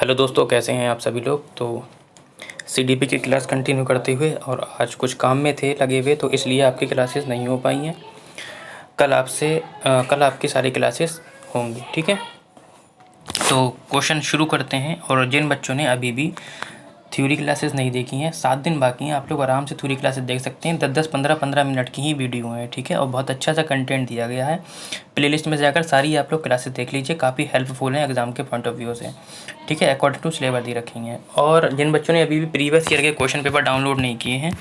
Hello दोस्तों, कैसे हैं आप सभी लोग। तो सीडीपी की क्लास कंटिन्यू करते हुए और आज कुछ काम में थे लगे हुए, तो इसलिए आपकी क्लासेस नहीं हो पाई हैं। कल आपकी सारी क्लासेस होंगी, ठीक है। तो क्वेश्चन शुरू करते हैं। और जिन बच्चों ने अभी भी थ्योरी क्लासेस नहीं देखी हैं, 7 दिन बाकी हैं, आप लोग आराम से थ्योरी क्लासेस देख सकते हैं। 10-10, 15-15 मिनट की ही वीडियो है, ठीक है। और बहुत अच्छा सा कंटेंट दिया गया है। प्लेलिस्ट में जाकर सारी आप लोग क्लासेस देख लीजिए, काफ़ी हेल्पफुल हैं एग्जाम के पॉइंट ऑफ व्यू से, ठीक है। अकॉर्डिंग टू सिलेबस दी रखी हैं। और जिन बच्चों ने अभी भी प्रीवियस ईयर के क्वेश्चन पेपर डाउनलोड नहीं किए हैं,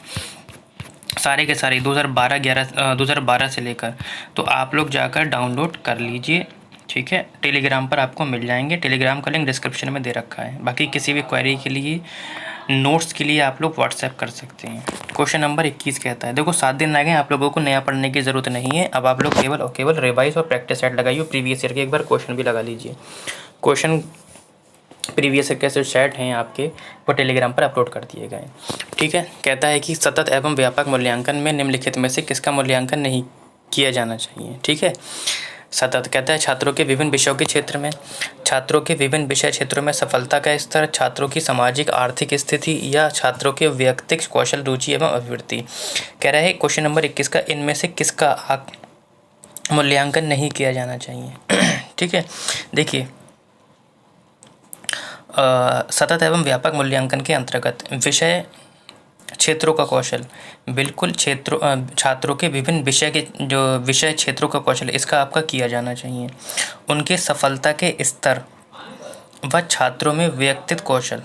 सारे के सारे 2012 से लेकर, तो आप लोग जाकर डाउनलोड कर लीजिए, ठीक है। टेलीग्राम पर आपको मिल जाएंगे। टेलीग्राम का लिंक डिस्क्रिप्शन में दे रखा है। बाकी किसी भी क्वेरी के लिए, नोट्स के लिए आप लोग व्हाट्सएप कर सकते हैं। क्वेश्चन नंबर 21 कहता है, देखो 7 दिन लगे, आप लोगों को नया पढ़ने की ज़रूरत नहीं है। अब आप लोग केवल और केवल रिवाइज और प्रैक्टिस सेट लगाइए। प्रीवियस ईयर के एक बार क्वेश्चन भी लगा लीजिए। क्वेश्चन प्रीवियस ईयर के सेट हैं आपके, वो टेलीग्राम पर अपलोड कर दिए गए, ठीक है। कहता है कि सतत एवं व्यापक मूल्यांकन में निम्नलिखित में से किसका मूल्यांकन नहीं किया जाना चाहिए, ठीक है। सतत कहता है छात्रों के विभिन्न विषयों के क्षेत्र में, छात्रों के विभिन्न विषय क्षेत्रों में सफलता का स्तर, छात्रों की सामाजिक आर्थिक स्थिति या छात्रों के व्यक्तिगत कौशल, रुचि एवं अभिवृत्ति। कह रहा है क्वेश्चन नंबर 21 का इनमें से किसका मूल्यांकन नहीं किया जाना चाहिए, ठीक है। देखिए, सतत एवं व्यापक मूल्यांकन के अंतर्गत विषय क्षेत्रों का कौशल, बिल्कुल छात्रों के विभिन्न विषय के जो विषय क्षेत्रों का कौशल, इसका आपका किया जाना चाहिए। उनके सफलता के स्तर व छात्रों में व्यक्तिगत कौशल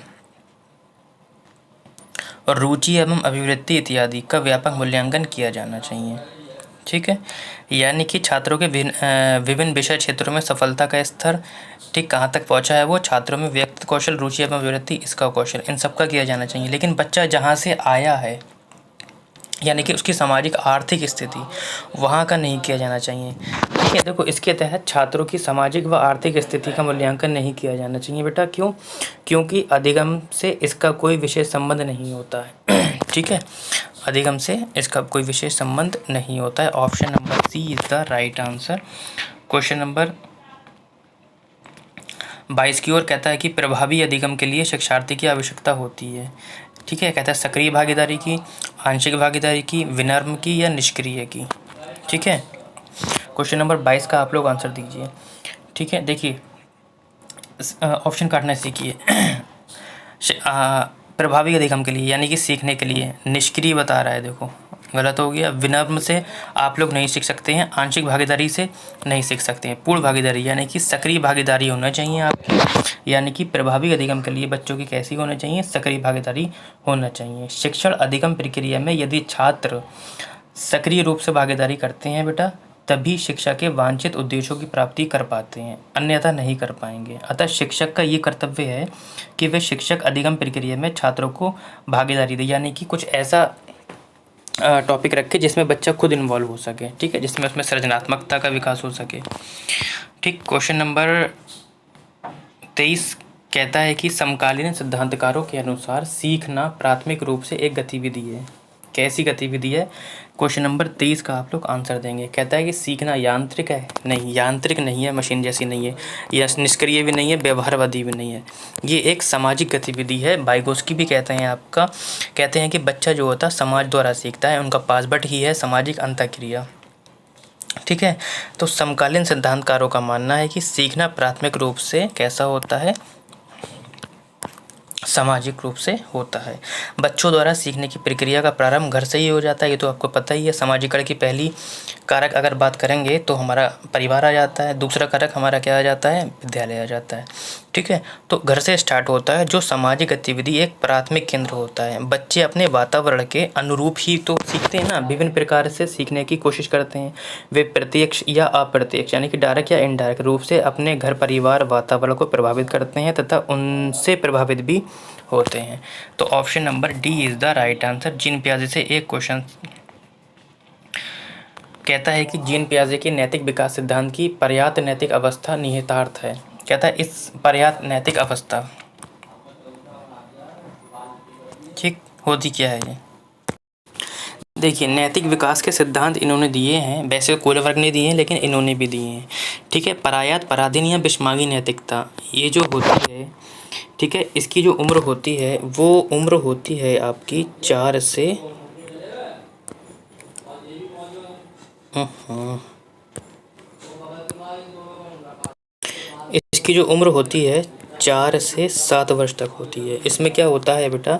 और रुचि एवं अभिवृत्ति इत्यादि का व्यापक मूल्यांकन किया जाना चाहिए, ठीक है। यानी कि छात्रों के विभिन्न विषय क्षेत्रों में सफलता का स्तर, ठीक, कहाँ तक पहुँचा है वो, छात्रों में व्यक्तिगत कौशल, रुचि एवं अभिवृत्ति, इसका कौशल, इन सब का किया जाना चाहिए। लेकिन बच्चा जहाँ से आया है, यानी कि उसकी सामाजिक आर्थिक स्थिति, वहाँ का नहीं किया जाना चाहिए, ठीक है। देखो, इसके तहत छात्रों की सामाजिक व आर्थिक स्थिति का मूल्यांकन नहीं किया जाना चाहिए बेटा। क्यों? क्योंकि अधिगम से इसका कोई विशेष संबंध नहीं होता है, ठीक है। अधिगम से इसका कोई विशेष संबंध नहीं होता है। Option number C is the right answer. Question number 22 की ओर कहता है कि प्रभावी अधिगम के लिए शिक्षार्थी की आवश्यकता होती है, ठीक है। कहता है सक्रिय भागीदारी की, आंशिक भागीदारी की, विनम्र की या निष्क्रिय की, ठीक है। क्वेश्चन नंबर 22 का आप लोग आंसर दीजिए, ठीक है। देखिए, ऑप्शन काटना सीखिए। प्रभावी अधिगम के लिए यानी कि सीखने के लिए निष्क्रिय बता रहा है, देखो गलत हो गया। विनम्र से आप लोग नहीं सीख सकते हैं, आंशिक भागीदारी से नहीं सीख सकते हैं। पूर्ण भागीदारी यानी कि सक्रिय भागीदारी होना चाहिए आपकी, यानी कि प्रभावी अधिगम के लिए बच्चों की कैसी होना चाहिए, सक्रिय भागीदारी होना चाहिए। शिक्षण अधिगम प्रक्रिया में यदि छात्र सक्रिय रूप से भागीदारी करते हैं बेटा, तभी शिक्षा के वांछित उद्देश्यों की प्राप्ति कर पाते हैं, अन्यथा नहीं कर पाएंगे। अतः शिक्षक का ये कर्तव्य है कि वे शिक्षक अधिगम प्रक्रिया में छात्रों को भागीदारी दे, यानी कि कुछ ऐसा टॉपिक रखे जिसमें बच्चा खुद इन्वॉल्व हो सके, ठीक है, जिसमें उसमें सृजनात्मकता का विकास हो सके, ठीक। क्वेश्चन नंबर 23 कहता है कि समकालीन सिद्धांतकारों के अनुसार सीखना प्राथमिक रूप से एक गतिविधि है। कैसी गतिविधि है? क्वेश्चन नंबर 23 का आप लोग आंसर देंगे। कहता है कि सीखना यांत्रिक है, नहीं, यांत्रिक नहीं है, मशीन जैसी नहीं है, या निष्क्रिय भी नहीं है, व्यवहारवादी भी नहीं है, ये एक सामाजिक गतिविधि है। वाइगोस्की भी कहते हैं आपका, कहते हैं कि बच्चा जो होता है समाज द्वारा सीखता है, उनका पासवर्ड ही है सामाजिक अंतःक्रिया, ठीक है। तो समकालीन सिद्धांतकारों का मानना है कि सीखना प्राथमिक रूप से कैसा होता है, सामाजिक रूप से होता है। बच्चों द्वारा सीखने की प्रक्रिया का प्रारंभ घर से ही हो जाता है, ये तो आपको पता ही है। सामाजिकरण की पहली कारक अगर बात करेंगे तो हमारा परिवार आ जाता है, दूसरा कारक हमारा क्या आ जाता है, विद्यालय आ जाता है, ठीक है। तो घर से स्टार्ट होता है, जो सामाजिक गतिविधि एक प्राथमिक केंद्र होता है। बच्चे अपने वातावरण के अनुरूप ही तो सीखते हैं ना, विभिन्न प्रकार से सीखने की कोशिश करते हैं। वे प्रत्यक्ष या अप्रत्यक्ष यानी कि डायरेक्ट या इनडायरेक्ट रूप से अपने घर परिवार वातावरण को प्रभावित करते हैं तथा उनसे प्रभावित भी होते हैं। तो option number D is the right answer. Jean पियाजे से एक क्वेश्चन कहता है कि जीन पियाजे के नैतिक विकास सिद्धांत की पर्याप्त नैतिक अवस्था निहितार्थ है। कहता है इस पर्याप्त नैतिक अवस्था, ठीक, होती क्या है ये? देखिए नैतिक विकास के सिद्धांत इन्होंने दिए हैं, वैसे कोई वर्ग ने दिए हैं लेकिन इन्होंने भी दिए हैं। ठीक है, परायात पराधीन या बिस्मागी नैतिकता ये जो होती है, ठीक है, इसकी जो उम्र होती है वो उम्र होती है आपकी 4 से इसकी जो उम्र होती है 4 से 7 वर्ष तक होती है। इसमें क्या होता है बेटा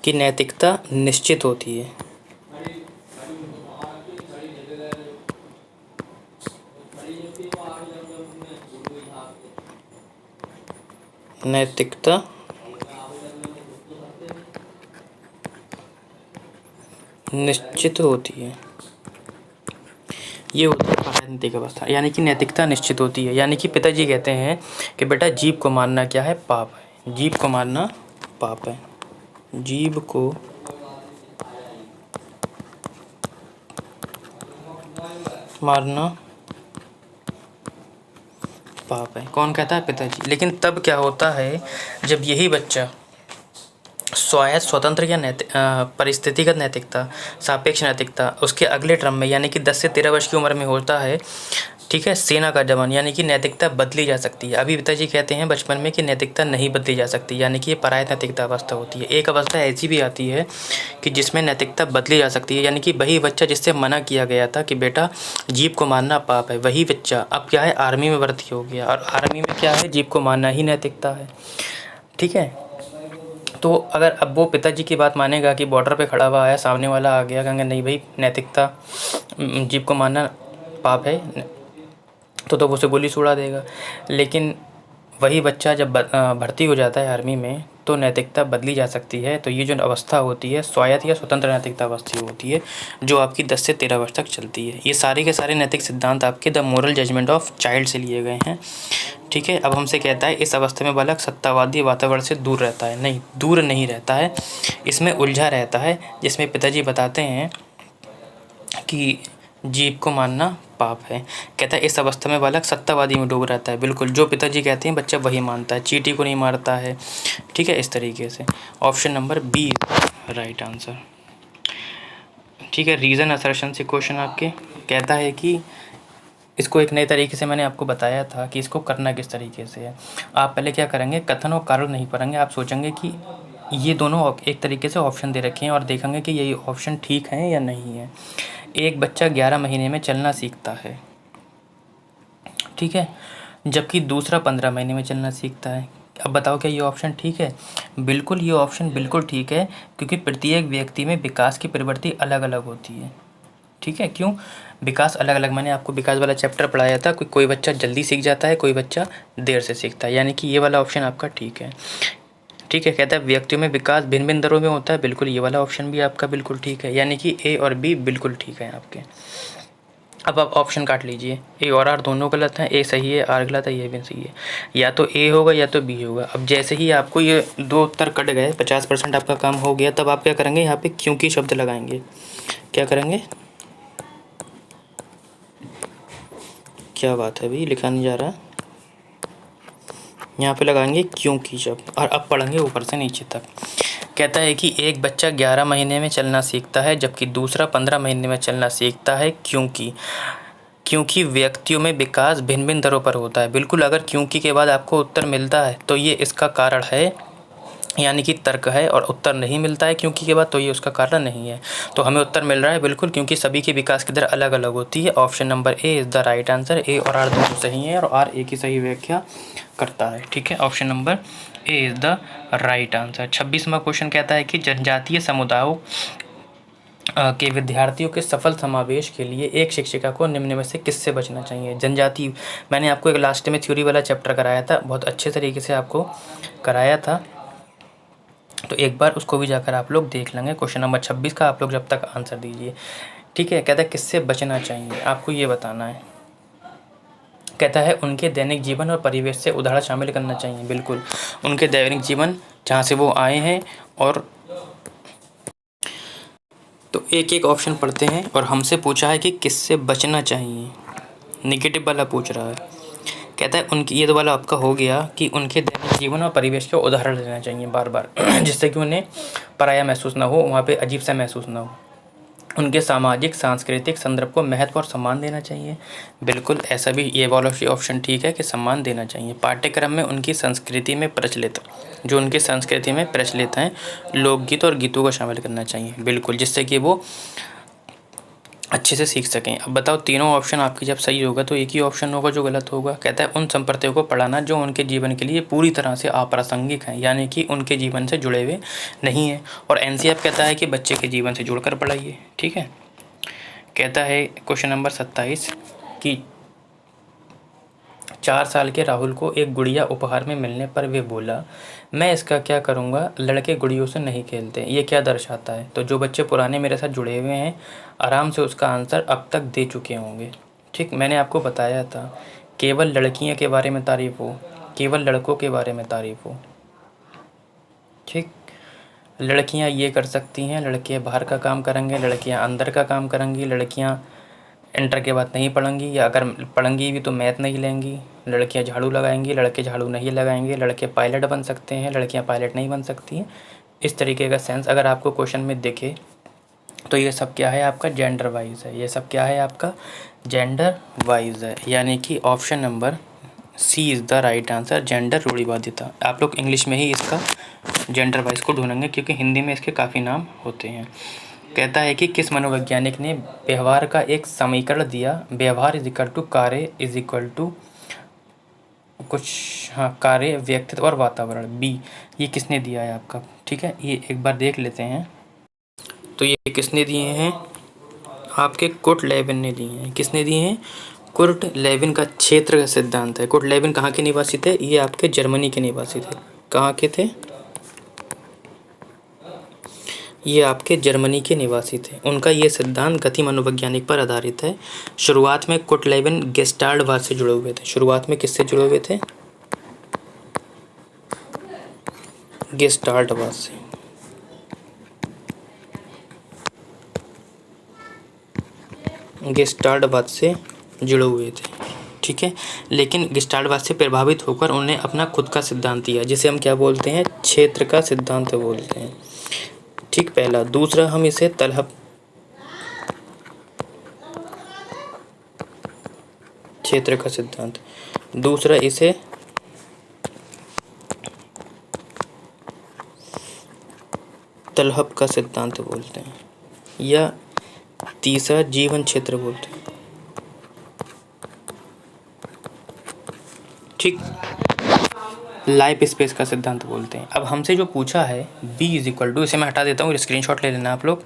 कि नैतिकता निश्चित होती है। नैतिकता निश्चित होती है, ये होता है राजनीतिक अवस्था, यानी कि नैतिकता निश्चित होती है। यानी कि पिताजी कहते हैं कि बेटा जीव को मारना क्या है, पाप है। जीव को मारना पाप है। जीव को मारना पाप है, कौन कहता है, पिताजी। लेकिन तब क्या होता है जब यही बच्चा स्वायत्त स्वतंत्र या परिस्थितिगत नैतिकता, सापेक्ष नैतिकता उसके अगले टर्म में यानी कि 10 से 13 वर्ष की उम्र में होता है, ठीक है, सेना का जवान, यानी कि नैतिकता बदली जा सकती है। अभी पिताजी कहते हैं बचपन में कि नैतिकता नहीं बदली जा सकती, यानी कि ये परायत नैतिकता अवस्था होती है। एक अवस्था ऐसी भी आती है कि जिसमें नैतिकता बदली जा सकती है, यानी कि वही बच्चा जिससे मना किया गया था कि बेटा जीव को मारना पाप है, वही बच्चा अब क्या है, आर्मी में भर्ती हो गया, और आर्मी में क्या है, जीव को मारना ही नैतिकता है। ठीक है, तो अगर अब वो पिताजी की बात मानेगा कि बॉर्डर पे खड़ा हुआ है, सामने वाला आ गया, कहेंगे नहीं भाई नैतिकता जीव को मारना पाप है, तो वो उसे गोली उड़ा देगा। लेकिन वही बच्चा जब भर्ती हो जाता है आर्मी में तो नैतिकता बदली जा सकती है। तो ये जो अवस्था होती है स्वायत्त या स्वतंत्र नैतिकता अवस्था होती है, जो आपकी 10 से 13 वर्ष तक चलती है। ये सारे के सारे नैतिक सिद्धांत आपके the moral judgement of child से लिए गए हैं। ठीक है, अब हमसे कहता है इस अवस्था में बालक सत्तावादी वातावरण से दूर रहता है। नहीं, दूर नहीं रहता है, इसमें उलझा रहता है, जिसमें पिताजी बताते हैं कि जीव को मारना पाप है। कहता है इस अवस्था में बालक सत्तावादी में डूब रहता है। बिल्कुल, जो पिताजी कहते हैं बच्चा वही मानता है, चींटी को नहीं मारता है। ठीक है, इस तरीके से option number B right answer. ठीक है, रीज़न असर्शन से क्वेश्चन आपके कहता है कि इसको एक नए तरीके से मैंने आपको बताया था कि इसको करना किस तरीके से है। आप पहले क्या करेंगे, कथन और कारण नहीं पढ़ेंगे, आप सोचेंगे कि ये दोनों एक तरीके से ऑप्शन दे रखे हैं और देखेंगे कि ये ऑप्शन ठीक है या नहीं है। एक बच्चा 11 महीने में चलना सीखता है, ठीक है, जबकि दूसरा 15 महीने में चलना सीखता है। अब बताओ क्या ये ऑप्शन ठीक है? बिल्कुल, ये ऑप्शन बिल्कुल ठीक है, क्योंकि प्रत्येक व्यक्ति में विकास की प्रवृत्ति अलग अलग होती है। ठीक है, क्यों? विकास अलग अलग, मैंने आपको विकास वाला चैप्टर पढ़ाया था, कोई बच्चा जल्दी सीख जाता है, कोई बच्चा देर से सीखता है, यानी कि ये वाला ऑप्शन आपका ठीक है। ठीक है, कहता है व्यक्तियों में विकास भिन्न भिन्न दरों में होता है, बिल्कुल ये वाला ऑप्शन भी आपका बिल्कुल ठीक है, यानी कि ए और बी बिल्कुल ठीक है आपके। अब आप ऑप्शन काट लीजिए, ए और आर दोनों गलत हैं, ए सही है, आर गलत है, ये भी सही है, या तो ए होगा या तो बी होगा। अब जैसे ही आपको ये दो उत्तर कट गए, 50% आपका काम हो गया, तब आप क्या करेंगे, यहाँ पे क्योंकि शब्द लगाएंगे। क्या करेंगे, क्या बात है भाई, लिखा नहीं जा रहा, यहाँ पे लगाएंगे क्योंकि शब्द, और अब पढ़ेंगे ऊपर से नीचे तक। कहता है कि एक बच्चा 11 महीने में चलना सीखता है, जबकि दूसरा 15 महीने में चलना सीखता है, क्योंकि व्यक्तियों में विकास भिन्न भिन्न दरों पर होता है। बिल्कुल, अगर क्योंकि के बाद आपको उत्तर मिलता है तो ये इसका कारण है, यानी कि तर्क है, और उत्तर नहीं मिलता है क्योंकि के बाद तो ये उसका कारण नहीं है। तो हमें उत्तर मिल रहा है बिल्कुल, क्योंकि सभी की विकास की दर अलग अलग होती है। Option number A is the right answer. A और आर दोनों सही हैं और आर ए की सही व्याख्या करता है। ठीक है, option number A is the right answer. 26वां क्वेश्चन कहता है कि जनजातीय समुदायों के विद्यार्थियों के सफल समावेश के लिए एक शिक्षिका को निम्न में से किससे बचना चाहिए। जनजाति, मैंने आपको एक लास्ट में थ्योरी वाला चैप्टर कराया था, बहुत अच्छे तरीके से आपको कराया था, तो एक बार उसको भी जाकर आप लोग देख लेंगे। क्वेश्चन नंबर 26 का आप लोग जब तक आंसर दीजिए। ठीक है, कहता है किससे बचना चाहिए, आपको ये बताना है। कहता है उनके दैनिक जीवन और परिवेश से उदाहरण शामिल करना चाहिए। बिल्कुल, उनके दैनिक जीवन जहाँ से वो आए हैं, और तो एक एक ऑप्शन पढ़ते हैं। और हमसे पूछा है कि किससे बचना चाहिए, नेगेटिव वाला पूछ रहा है। कहता है उनकी, ये तो वाला आपका हो गया कि उनके दैनिक जीवन और परिवेश का उदाहरण लेना चाहिए बार बार जिससे कि उन्हें पराया महसूस ना हो, वहाँ पे अजीब सा महसूस ना हो। उनके सामाजिक सांस्कृतिक संदर्भ को महत्व और सम्मान देना चाहिए। बिल्कुल ऐसा भी ये वाला ऑप्शन ठीक है कि सम्मान देना चाहिए। पाठ्यक्रम में उनकी संस्कृति में प्रचलित जो उनकी संस्कृति में प्रचलित हैं लोकगीत और गीतों को शामिल करना चाहिए। बिल्कुल, जिससे कि वो अच्छे से सीख सकें। अब बताओ तीनों ऑप्शन आपकी जब सही होगा तो एक ही ऑप्शन होगा जो गलत होगा। कहता है उन संप्रदायों को पढ़ाना जो उनके जीवन के लिए पूरी तरह से अप्रासंगिक हैं, यानी कि उनके जीवन से जुड़े हुए नहीं हैं। और एनसीईआरटी कहता है कि बच्चे के जीवन से जुड़कर पढ़ाइए। ठीक है, कहता है क्वेश्चन नंबर 27 कि 4 साल के राहुल को एक गुड़िया उपहार में मिलने पर वे बोला, मैं इसका क्या करूँगा, लड़के गुड़ियों से नहीं खेलते। ये क्या दर्शाता है? तो जो बच्चे पुराने मेरे साथ जुड़े हुए हैं आराम से उसका आंसर अब तक दे चुके होंगे। ठीक, मैंने आपको बताया था केवल लड़कियों के बारे में तारीफ़ हो, केवल लड़कों के बारे में तारीफ़ हो। ठीक, लड़कियां ये कर सकती हैं, लड़के बाहर का काम करेंगे, लड़कियां अंदर का काम करेंगी, लड़कियां इंटर के बाद नहीं पढ़ेंगी, या अगर पढ़ेंगी भी तो मैथ नहीं लेंगी, लड़कियां झाड़ू लगाएंगी, लड़के झाड़ू नहीं लगाएंगे, लड़के पायलट बन सकते हैं, लड़कियां पायलट नहीं बन सकती हैं। इस तरीके का सेंस अगर आपको क्वेश्चन में दिखे तो ये सब क्या है आपका जेंडर वाइज है। ये सब क्या है आपका जेंडर वाइज है, यानी कि option number C is the right answer, gender रूढ़िवादिता। आप लोग इंग्लिश में ही इसका जेंडर वाइज को ढूंढेंगे क्योंकि हिंदी में इसके काफ़ी नाम होते हैं। कहता है कि किस मनोवैज्ञानिक ने व्यवहार का एक समीकरण दिया, व्यवहार इज इक्वल टू कार्य इज इक्वल टू कुछ, हाँ, कार्य, व्यक्तित्व और वातावरण। बी, ये किसने दिया है आपका? ठीक है, ये एक बार देख लेते हैं। तो ये किसने दिए हैं आपके? कुर्ट लेविन ने दिए हैं। किसने दिए हैं? कुर्ट लेविन का क्षेत्र का सिद्धांत है। कुर्ट लेविन कहाँ के निवासी थे? ये आपके जर्मनी के निवासी थे। कहाँ के थे? ये आपके जर्मनी के निवासी थे। उनका ये सिद्धांत गति मनोवैज्ञानिक पर आधारित है। शुरुआत में कुर्ट लेविन गेस्टाल्टवाद से जुड़े हुए थे। शुरुआत में किससे जुड़े हुए थे? गेस्टाल्टवाद से। गेस्टाल्टवाद से जुड़े हुए थे। ठीक है, लेकिन गेस्टाल्टवाद से प्रभावित होकर उन्होंने अपना खुद का सिद्धांत दिया, जिसे हम क्या बोलते हैं? क्षेत्र का सिद्धांत बोलते हैं। ठीक, पहला। दूसरा, हम इसे तलहब क्षेत्र का सिद्धांत, दूसरा इसे तलहब का सिद्धांत बोलते हैं, या तीसरा जीवन क्षेत्र बोलते हैं। ठीक, लाइफ स्पेस का सिद्धांत बोलते हैं। अब हमसे जो पूछा है b इज इक्वल टू, इसे मैं हटा देता हूँ, स्क्रीनशॉट ले लेना आप लोग।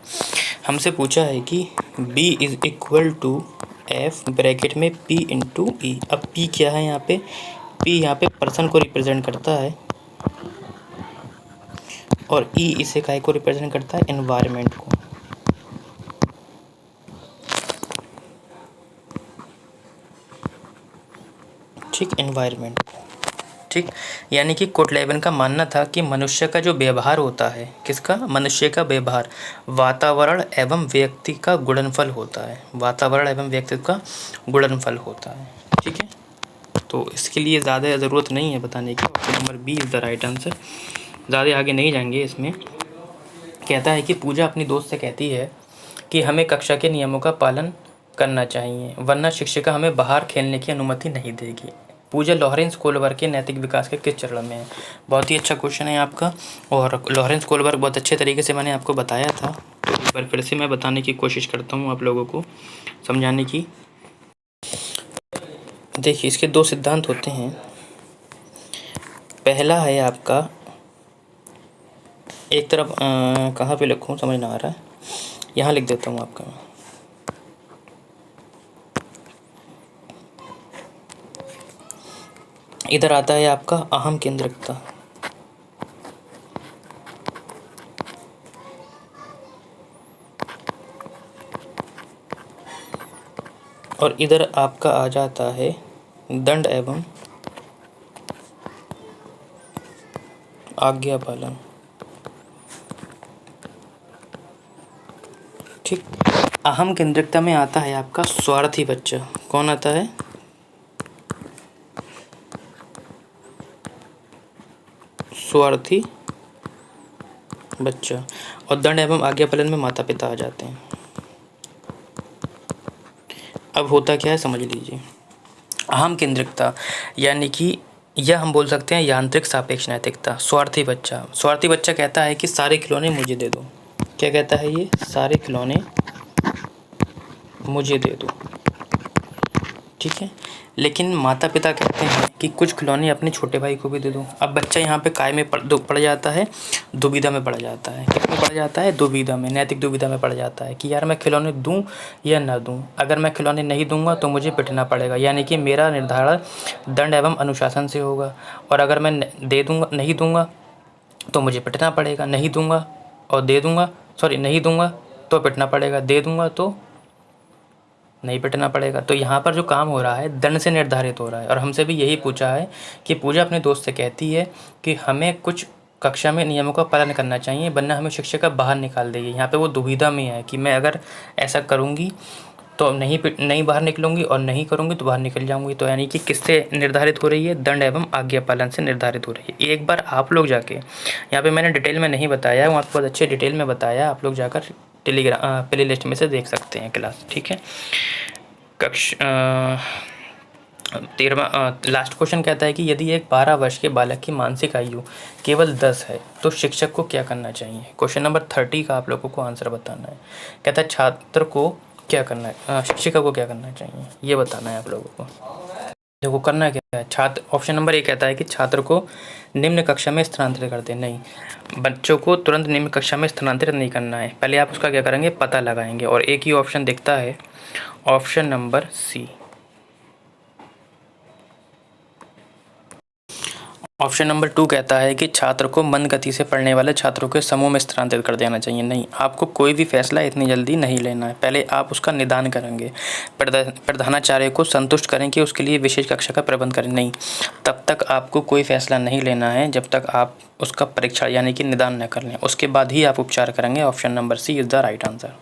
हमसे पूछा है कि b is equal to f bracket में p इंटू ई। अब p क्या है यहाँ पे? p यहाँ पे पर्सन को रिप्रेजेंट करता है और e इसे काय को रिप्रेजेंट करता है? एनवायरनमेंट को। ठीक, एनवायरनमेंट। ठीक, यानी कि कुर्ट लेविन का मानना था कि मनुष्य का जो व्यवहार होता है, किसका? मनुष्य का व्यवहार वातावरण एवं व्यक्ति का गुणनफल होता है। वातावरण एवं व्यक्तित्व का गुणनफल होता है। ठीक है, तो इसके लिए ज़्यादा ज़रूरत नहीं है बताने की। Option number B is the right answer. ज़्यादा आगे नहीं जाएंगे इसमें। कहता है कि पूजा अपनी दोस्त से कहती है कि हमें कक्षा के नियमों का पालन करना चाहिए, वरना शिक्षिका हमें बाहर खेलने की अनुमति नहीं देगी। पूजा लॉरेंस कोहलबर्ग के नैतिक विकास के किस चरण में है? बहुत ही अच्छा क्वेश्चन है आपका, और लॉरेंस कोहलबर्ग बहुत अच्छे तरीके से मैंने आपको बताया था, तो एक बार फिर से मैं बताने की कोशिश करता हूँ आप लोगों को समझाने की। देखिए, इसके दो सिद्धांत होते हैं। पहला है आपका, एक तरफ कहाँ पे लिखूँ समझ ना आ रहा है, यहाँ लिख देता हूँ आपका। इधर आता है आपका अहम केंद्रिकता, और इधर आपका आ जाता है दंड एवं आज्ञा पालन। ठीक, अहम केंद्रिकता में आता है आपका स्वार्थी बच्चा। कौन आता है? स्वार्थी बच्चा। और दंड एवं आज्ञा पालन में माता पिता आ जाते हैं। अब होता क्या है समझ लीजिए। अहम केंद्रिकता यानी कि यह हम बोल सकते हैं यांत्रिक सापेक्ष नैतिकता। स्वार्थी बच्चा कहता है कि सारे खिलौने मुझे दे दो। क्या कहता है ये? सारे खिलौने मुझे दे दो, ठीक है। लेकिन माता पिता कहते हैं कि कुछ खिलौने अपने छोटे भाई को भी दे दो। अब बच्चा यहाँ पे काय में पड़ जाता है, दुविधा में पड़ जाता है। किस में पड़ जाता है? दुविधा में, नैतिक दुविधा में पड़ जाता है कि यार मैं खिलौने दूँ या ना दूँ। अगर मैं खिलौने नहीं दूंगा तो मुझे पिटना पड़ेगा, यानी कि मेरा निर्धारण दंड एवं अनुशासन से होगा। और अगर मैं नहीं दूंगा तो मुझे पिटना पड़ेगा। नहीं दूंगा तो पिटना पड़ेगा, दे दूंगा तो नहीं पिटना पड़ेगा। तो यहाँ पर जो काम हो रहा है दंड से निर्धारित हो रहा है। और हमसे भी यही पूछा है कि पूजा अपने दोस्त से कहती है कि हमें कुछ कक्षा में नियमों का पालन करना चाहिए, वरना हमें शिक्षक बाहर निकाल देगी। यहाँ पे वो दुविधा में है कि मैं अगर ऐसा करूँगी तो नहीं बाहर निकलूँगी, और नहीं करूँगी तो बाहर निकल जाऊँगी। तो यानी कि किससे निर्धारित हो रही है? दंड एवं आज्ञा पालन से निर्धारित हो रही है। एक बार आप लोग जाके, यहाँ पे मैंने डिटेल में नहीं बताया, वहाँ पर बहुत अच्छे डिटेल में बताया, आप लोग जाकर टेलीग्राम प्ले लिस्ट में से देख सकते हैं क्लास, ठीक है। 13वां लास्ट क्वेश्चन कहता है कि यदि एक 12 वर्ष के बालक की मानसिक आयु केवल 10 है तो शिक्षक को क्या करना चाहिए? क्वेश्चन नंबर 30 का आप लोगों को आंसर बताना है। कहता है छात्र को क्या करना है, शिक्षिका को क्या करना चाहिए, ये बताना है आप लोगों को। देखो करना क्या है, ऑप्शन नंबर 1 कहता है कि छात्र को निम्न कक्षा में स्थानांतरित कर दें। नहीं, बच्चों को तुरंत निम्न कक्षा में स्थानांतरित नहीं करना है। पहले आप उसका क्या करेंगे? पता लगाएंगे। और एक ही ऑप्शन दिखता है, option number C. Option number 2 कहता है कि छात्र को मंद गति से पढ़ने वाले छात्रों के समूह में स्थानांतरित कर देना चाहिए। नहीं, आपको कोई भी फैसला इतनी जल्दी नहीं लेना है। पहले आप उसका निदान करेंगे, प्रधानाचार्य को संतुष्ट करें कि उसके लिए विशेष कक्षा का प्रबंध करें। नहीं, तब तक आपको कोई फैसला नहीं लेना है जब तक आप उसका परीक्षण यानी कि निदान न कर लें। उसके बाद ही आप उपचार करेंगे। Option number C is the right answer.